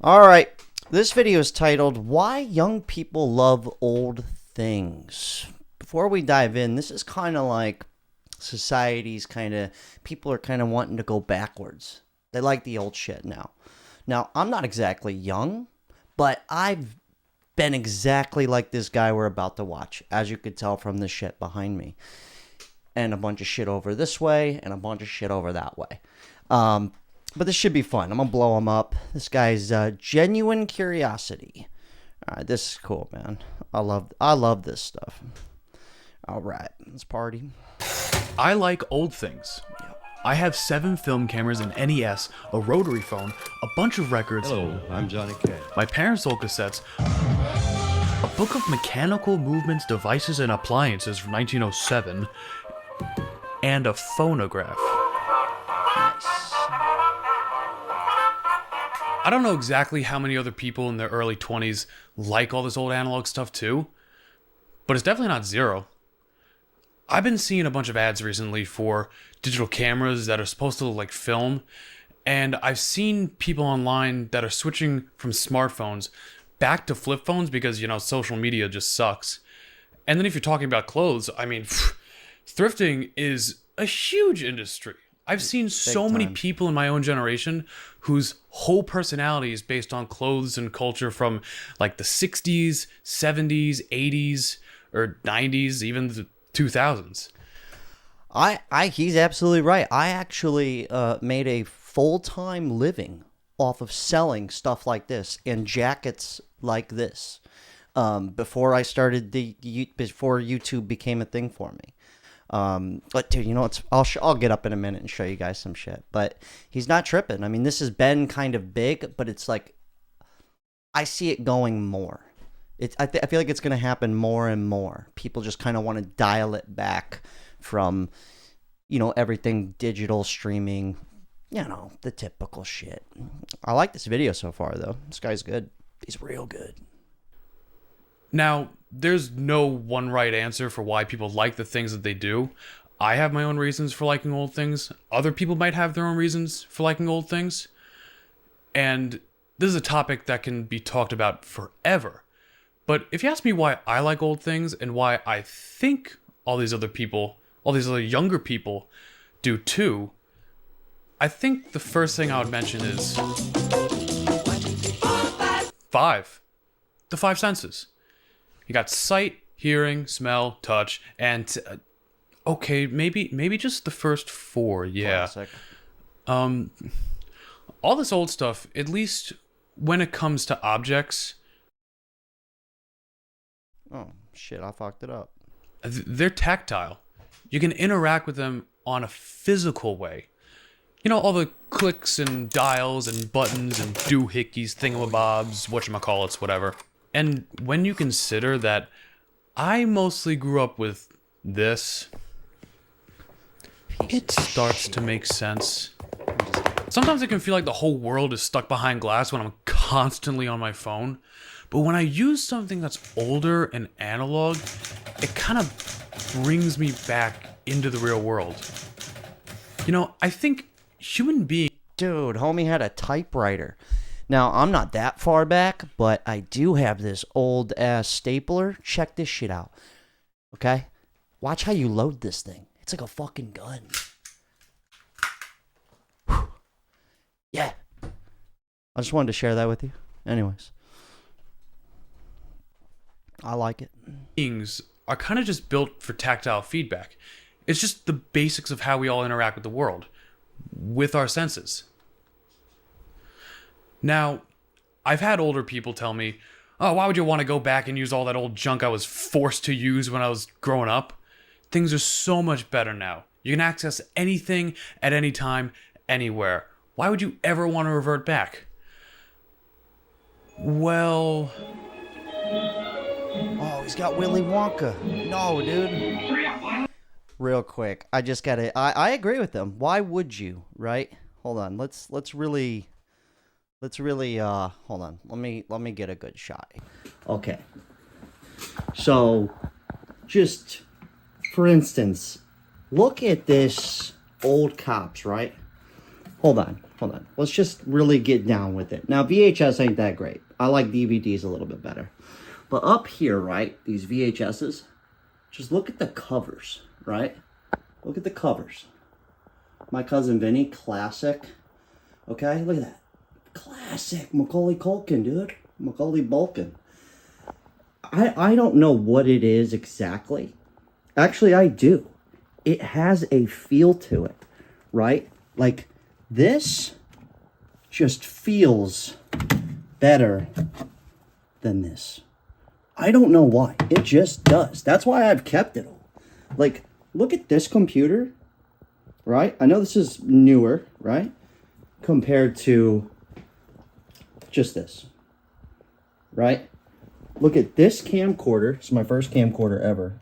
Alright, this video is titled, Why Young People Love Old Things. Before we dive in, this is kind of like society's people are kind of wanting to go backwards. They like the old shit now. Now, I'm not exactly young, but I've been exactly like this guy we're about to watch, as you could tell from the shit behind me. And a bunch of shit over this way, and a bunch of shit over that way. But this should be fun. I'm going to blow him up. This guy's Genuine Curiosity. All right, this is cool, man. I love this stuff. All right, let's party. I like old things. I have 7 film cameras, an NES, a rotary phone, a bunch of records. Hello, I'm Johnny K. My parents' old cassettes, a book of mechanical movements, devices, and appliances from 1907, and a phonograph. Nice. I don't know exactly how many other people in their early 20s like all this old analog stuff too, but it's definitely not zero. I've been seeing a bunch of ads recently for digital cameras that are supposed to look like film, and I've seen people online that are switching from smartphones back to flip phones because, social media just sucks. And then if you're talking about clothes, thrifting is a huge industry. I've seen so many people in my own generation whose whole personality is based on clothes and culture from like the 60s, 70s, 80s, or 90s, even the 2000s. He's absolutely right. I actually made a full-time living off of selling stuff like this and jackets like this before I started before YouTube became a thing for me. But dude, I'll get up in a minute and show you guys some shit. But he's not tripping. I mean, this has been kind of big, but it's like I see it going more. I feel like it's going to happen more and more. People just kind of want to dial it back from, everything digital streaming, the typical shit. I like this video so far, though. This guy's good. He's real good. Now, there's no one right answer for why people like the things that they do. I have my own reasons for liking old things. Other people might have their own reasons for liking old things. And this is a topic that can be talked about forever. But if you ask me why I like old things and why I think all these other younger people do too, I think the first thing I would mention is 5. The 5 senses. You got sight, hearing, smell, touch, and okay, maybe just the first 4. Yeah. Classic. All this old stuff, at least when it comes to objects. Oh shit! I fucked it up. They're tactile. You can interact with them on a physical way. All the clicks and dials and buttons and doohickeys, thingamabobs, whatchamacallits, whatever. And when you consider that I mostly grew up with this, it starts to make sense. Sometimes it can feel like the whole world is stuck behind glass when I'm constantly on my phone. But when I use something that's older and analog, it kind of brings me back into the real world. I think human beings... Dude, homie had a typewriter. Now, I'm not that far back, but I do have this old-ass stapler. Check this shit out. Okay? Watch how you load this thing. It's like a fucking gun. Whew. Yeah. I just wanted to share that with you. Anyways. I like it. Beings are kind of just built for tactile feedback. It's just the basics of how we all interact with the world, with our senses. Now, I've had older people tell me, oh, why would you want to go back and use all that old junk I was forced to use when I was growing up? Things are so much better now. You can access anything at any time, anywhere. Why would you ever want to revert back? Well... Oh, he's got Willy Wonka. No, dude. Real quick, I just gotta... I agree with them. Why would you, right? Hold on. Let's really hold on. Let me get a good shot. Okay. So, just for instance, look at this old cops, right? hold on. Let's just really get down with it. Now, VHS ain't that great. I like DVDs a little bit better. But up here, right, these VHSs, just look at the covers, right? Look at the covers. My Cousin Vinny, classic. Okay, look at that. Classic Macaulay Culkin, dude. Macaulay Culkin. I don't know what it is exactly. Actually, I do. It has a feel to it, right? Like, this just feels better than this. I don't know why. It just does. That's why I've kept it all. Like, look at this computer, right? I know this is newer, right? Compared to just this, right? Look at this camcorder. It's my first camcorder ever.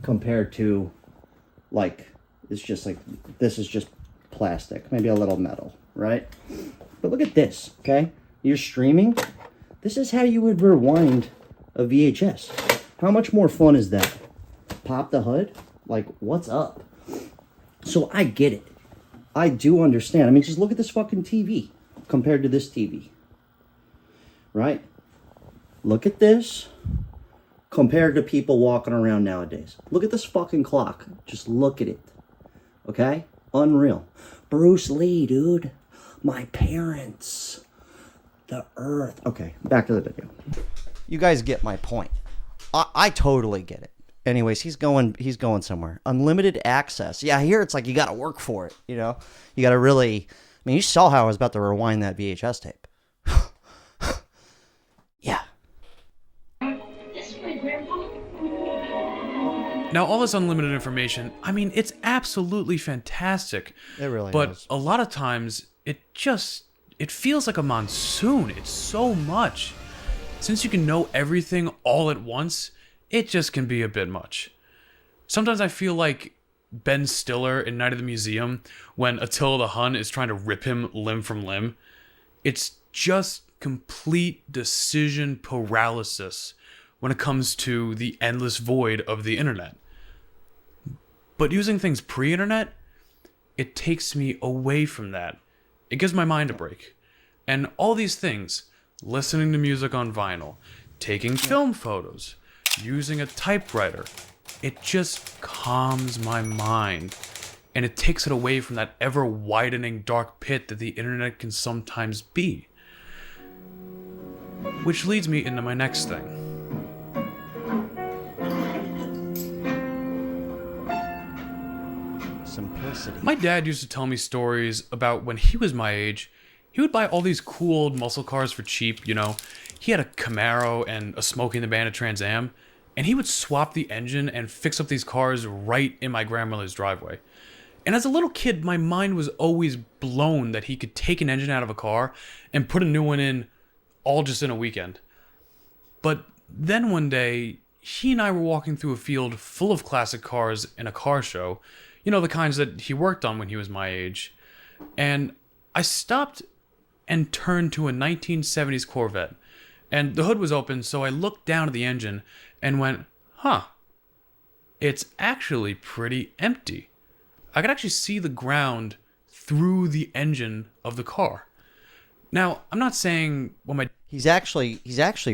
Compared to, like, it's just like, this is just plastic. Maybe a little metal, right? But look at this, okay? You're streaming. This is how you would rewind a VHS. How much more fun is that? Pop the hood? Like, what's up? So I get it. I do understand. I mean, just look at this fucking TV compared to this TV. Right? Look at this compared to people walking around nowadays. Look at this fucking clock. Just look at it. Okay? Unreal. Bruce Lee, dude. My parents. The earth. Okay, back to the video. You guys get my point. I totally get it. Anyways, he's going somewhere. Unlimited access. Yeah, here it's like you got to work for it, you know? You got to really... I mean, you saw how I was about to rewind that VHS tape. Yeah. Now, all this unlimited information, I mean, it's absolutely fantastic. It really but is. A lot of times, it feels like a monsoon. It's so much. Since you can know everything all at once, it just can be a bit much. Sometimes I feel like Ben Stiller in Night of the Museum when Attila the Hun is trying to rip him limb from limb. It's just complete decision paralysis when it comes to the endless void of the internet. But using things pre-internet, it takes me away from that. It gives my mind a break. And all these things, listening to music on vinyl, taking film photos, using a typewriter, it just calms my mind. And it takes it away from that ever-widening dark pit that the internet can sometimes be. Which leads me into my next thing. Simplicity. My dad used to tell me stories about when he was my age, he would buy all these cool old muscle cars for cheap, you know. He had a Camaro and a Smokey and the Bandit Trans Am, and he would swap the engine and fix up these cars right in my grandmother's driveway. And as a little kid, my mind was always blown that he could take an engine out of a car and put a new one in all just in a weekend. But then one day, he and I were walking through a field full of classic cars in a car show, you know, the kinds that he worked on when he was my age. And I stopped and turned to a 1970s Corvette. And the hood was open, so I looked down at the engine and went, huh, it's actually pretty empty. I could actually see the ground through the engine of the car. Now, I'm not saying when my... He's actually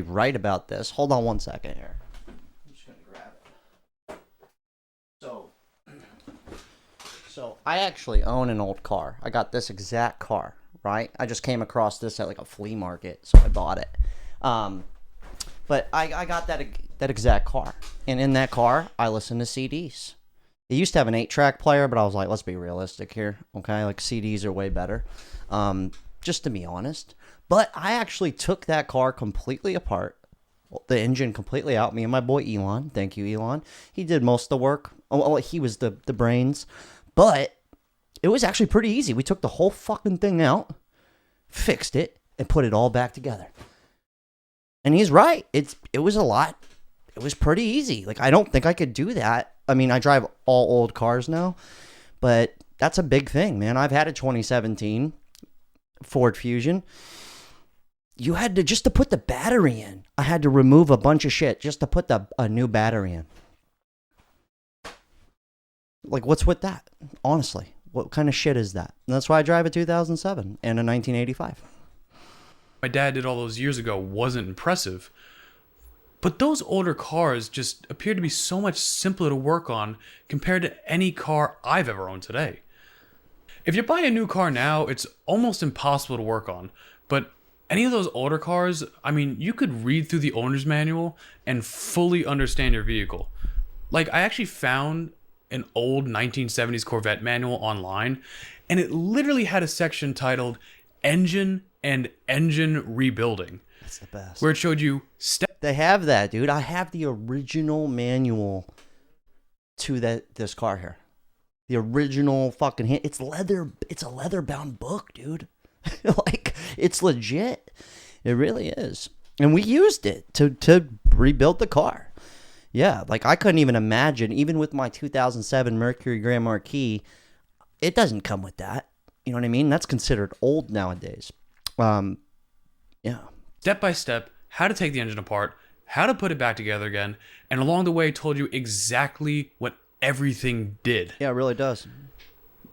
right about this. Hold on one second here. I'm just gonna grab it. So I actually own an old car. I got this exact car, right? I just came across this at like a flea market, so I bought it. But I got that exact car, and in that car I listen to CDs. It used to have an 8-track player, but I was like, let's be realistic here, okay? Like, CDs are way better, just to be honest. But I actually took that car completely apart, the engine completely out. Me and my boy Elon, thank you, Elon. He did most of the work. Oh, he was the brains. But it was actually pretty easy. We took the whole fucking thing out, fixed it, and put it all back together. And he's right. It was a lot. It was pretty easy. Like, I don't think I could do that. I mean, I drive all old cars now, but that's a big thing, man. I've had a 2017 Ford Fusion. You had to, just to put the battery in, I had to remove a bunch of shit just to put a new battery in. Like, what's with that? Honestly, What kind of shit is that? And that's why I drive a 2007 and a 1985. My dad did all those years ago wasn't impressive. But those older cars just appear to be so much simpler to work on compared to any car I've ever owned today. If you buy a new car now, it's almost impossible to work on. But any of those older cars, I mean, you could read through the owner's manual and fully understand your vehicle. Like, I actually found an old 1970s Corvette manual online, and it literally had a section titled Engine and Engine Rebuilding. That's the best. Where it showed you They have that, dude. I have the original manual to this car here. The original fucking it's leather. It's a leather bound book, dude. Like, it's legit. It really is. And we used it to rebuild the car. Yeah, like I couldn't even imagine, even with my 2007 Mercury Grand Marquis, it doesn't come with that. You know what I mean? That's considered old nowadays. Yeah. Step by step, how to take the engine apart, how to put it back together again, and along the way told you exactly what everything did. Yeah, it really does.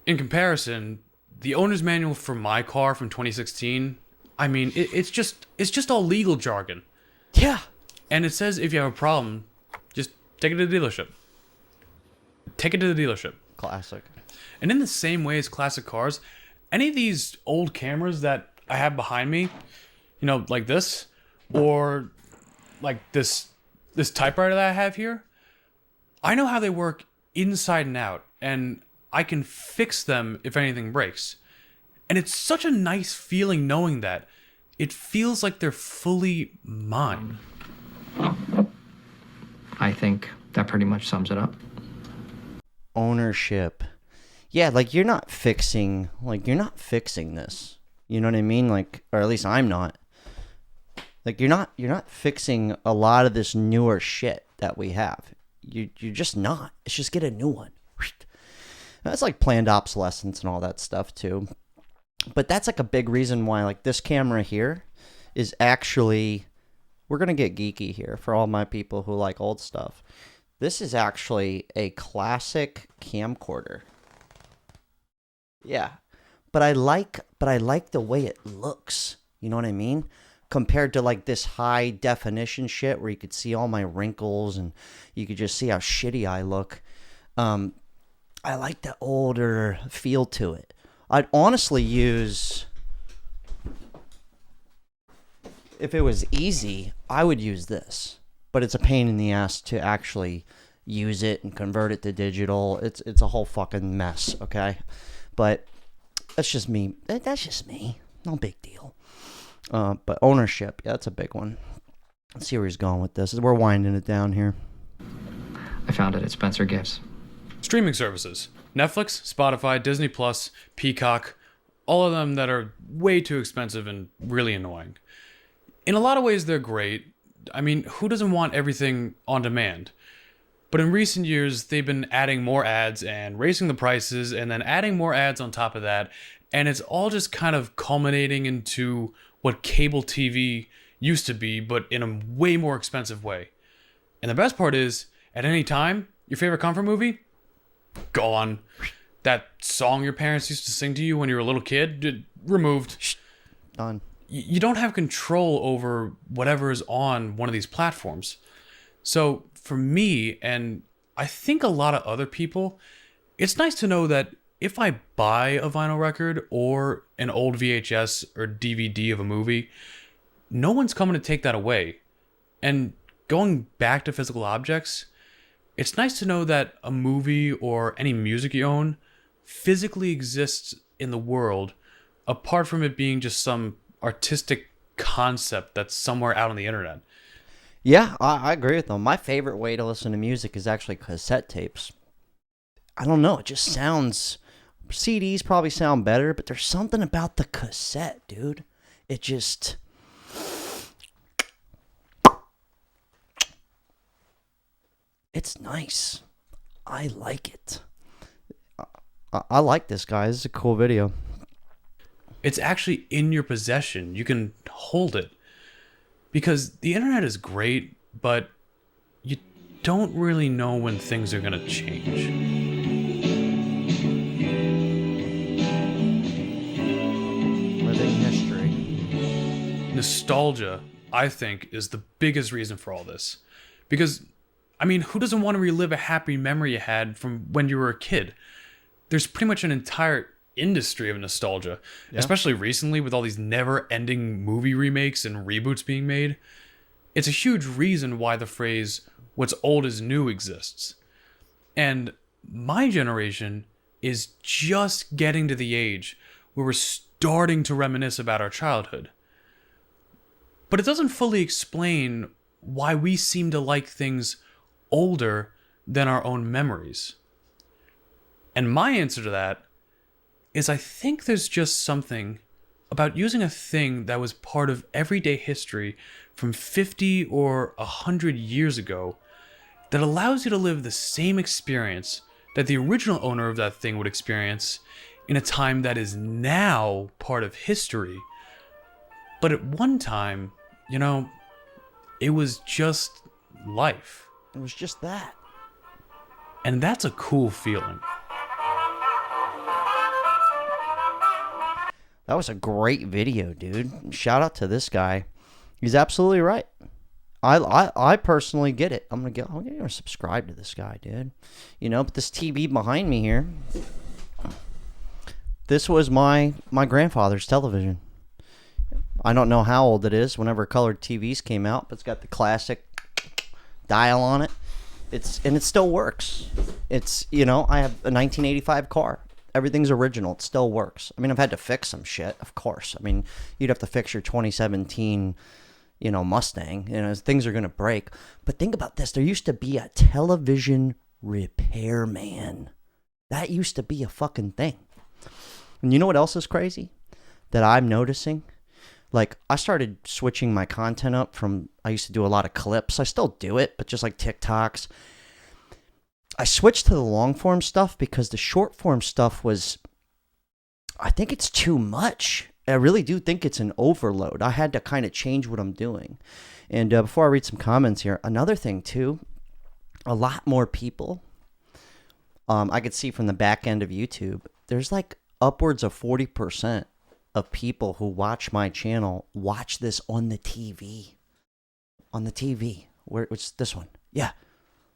In comparison, the owner's manual for my car from 2016, I mean, it's just all legal jargon. Yeah. And it says if you have a problem, just take it to the dealership. Take it to the dealership. Classic. And in the same way as classic cars, any of these old cameras that I have behind me, you know, like this, or like this typewriter that I have here, I know how they work inside and out, and I can fix them if anything breaks. And it's such a nice feeling knowing that. It feels like they're fully mine. I think that pretty much sums it up. Ownership. Yeah, like you're not fixing this. You know what I mean? Like, or at least I'm not. Like you're not fixing a lot of this newer shit that we have. You're just not. It's just get a new one. That's like planned obsolescence and all that stuff too. But that's like a big reason why like this camera here is actually, we're going to get geeky here for all my people who like old stuff. This is actually a classic camcorder. Yeah. But I like the way it looks. You know what I mean? Compared to like this high definition shit where you could see all my wrinkles and you could just see how shitty I look. I like the older feel to it. I'd honestly use, if it was easy, I would use this. But it's a pain in the ass to actually use it and convert it to digital. It's a whole fucking mess, okay? But that's just me. That's just me. No big deal. But ownership, yeah, that's a big one. Let's see where he's going with this. We're winding it down here. I found it at Spencer Gifts. Streaming services. Netflix, Spotify, Disney Plus, Peacock, all of them that are way too expensive and really annoying. In a lot of ways, they're great. I mean, who doesn't want everything on demand? But in recent years, they've been adding more ads and raising the prices and then adding more ads on top of that. And it's all just kind of culminating into what cable TV used to be, but in a way more expensive way. And the best part is, at any time, your favorite comfort movie? Gone. That song your parents used to sing to you when you were a little kid? Removed. Done. You don't have control over whatever is on one of these platforms. So for me, and I think a lot of other people, it's nice to know that if I buy a vinyl record or an old VHS or DVD of a movie, no one's coming to take that away. And going back to physical objects, it's nice to know that a movie or any music you own physically exists in the world, apart from it being just some artistic concept that's somewhere out on the internet. Yeah, I agree with them. My favorite way to listen to music is actually cassette tapes. I don't know, it just sounds... CDs probably sound better, but there's something about the cassette, dude. It just... It's nice. I like it. I like this, guys. This is a cool video. It's actually in your possession. You can hold it. Because the internet is great, but you don't really know when things are going to change. nostalgia, I think, is the biggest reason for all this. Because, I mean, who doesn't want to relive a happy memory you had from when you were a kid? There's pretty much an entire industry of nostalgia, especially recently with all these never-ending movie remakes and reboots being made. It's a huge reason why the phrase, what's old is new, exists. And my generation is just getting to the age where we're starting to reminisce about our childhood. But it doesn't fully explain why we seem to like things older than our own memories. And my answer to that is I think there's just something about using a thing that was part of everyday history from 50 or 100 years ago that allows you to live the same experience that the original owner of that thing would experience in a time that is now part of history. But at one time, you know, it was just life. It was just that. And that's a cool feeling. That was a great video, dude. Shout out to this guy. He's absolutely right. I personally get it. I'm gonna subscribe to this guy, dude. You know, but this TV behind me here, this was my grandfather's television. I don't know how old it is. Whenever colored TVs came out, but it's got the classic dial on it. It still works. It's, you know, I have a 1985 car. Everything's original. It still works. I mean, I've had to fix some shit, of course. I mean, you'd have to fix your 2017, you know, Mustang. You know, things are going to break. But think about this. There used to be a television repairman. That used to be a fucking thing. And you know what else is crazy that I'm noticing? Like, I started switching my content up from, I used to do a lot of clips. I still do it, but just like TikToks. I switched to the long form stuff because the short form stuff was, I think it's too much. I really do think it's an overload. I had to kind of change what I'm doing. And before I read some comments here, another thing too, a lot more people, I could see from the back end of YouTube, there's like upwards of 40% of people who watch my channel watch this on the TV. On the TV. Which this one? Yeah.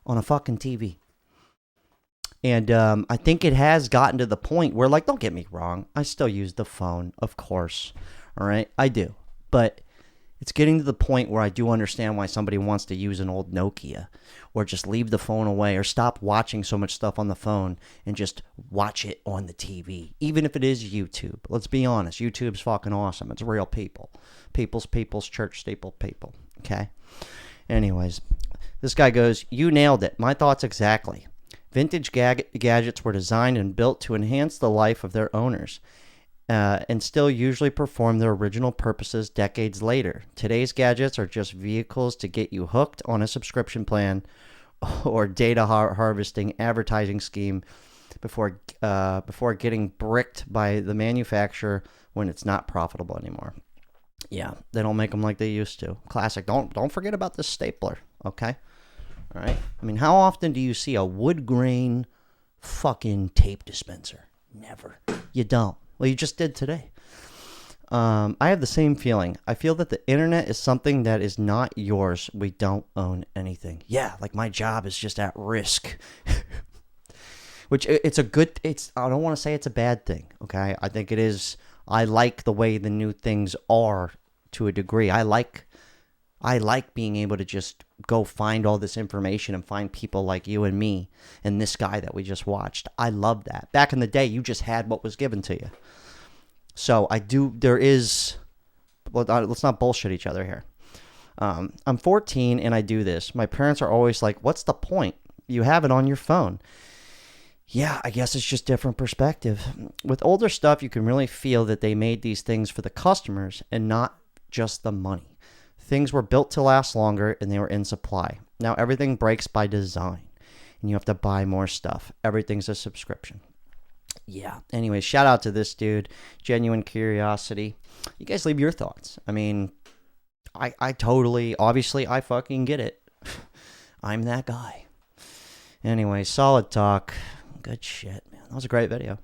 On a fucking TV. And I think it has gotten to the point where, like, don't get me wrong, I still use the phone, of course. All right? I do. But it's getting to the point where I do understand why somebody wants to use an old Nokia or just leave the phone away or stop watching so much stuff on the phone and just watch it on the TV, even if it is YouTube. Let's be honest. YouTube's fucking awesome. It's real people. People's church staple people. Okay? Anyways, this guy goes, you nailed it. My thoughts exactly. Vintage gadgets were designed and built to enhance the life of their owners and still usually perform their original purposes decades later. Today's gadgets are just vehicles to get you hooked on a subscription plan or data harvesting advertising scheme before getting bricked by the manufacturer when it's not profitable anymore. Yeah, they don't make them like they used to. Classic. Don't forget about this stapler, okay? All right. I mean, how often do you see a wood grain fucking tape dispenser? Never. You don't. Well, you just did today. I have the same feeling. I feel that the internet is something that is not yours. We don't own anything. Yeah, like my job is just at risk. Which it's a good, I don't want to say it's a bad thing, okay? I think it is. I like the way the new things are to a degree. I like being able to just go find all this information and find people like you and me and this guy that we just watched. I love that. Back in the day, you just had what was given to you. So let's not bullshit each other here. I'm 14 and I do this. My parents are always like, what's the point? You have it on your phone. Yeah, I guess it's just different perspective. With older stuff, you can really feel that they made these things for the customers and not just the money. Things were built to last longer and they were in supply. Now everything breaks by design and you have to buy more stuff. Everything's a subscription. Yeah. Anyway, shout out to this dude. Genuine curiosity. You guys leave your thoughts. I mean, I totally, obviously, I fucking get it. I'm that guy. Anyway, solid talk. Good shit, man. That was a great video.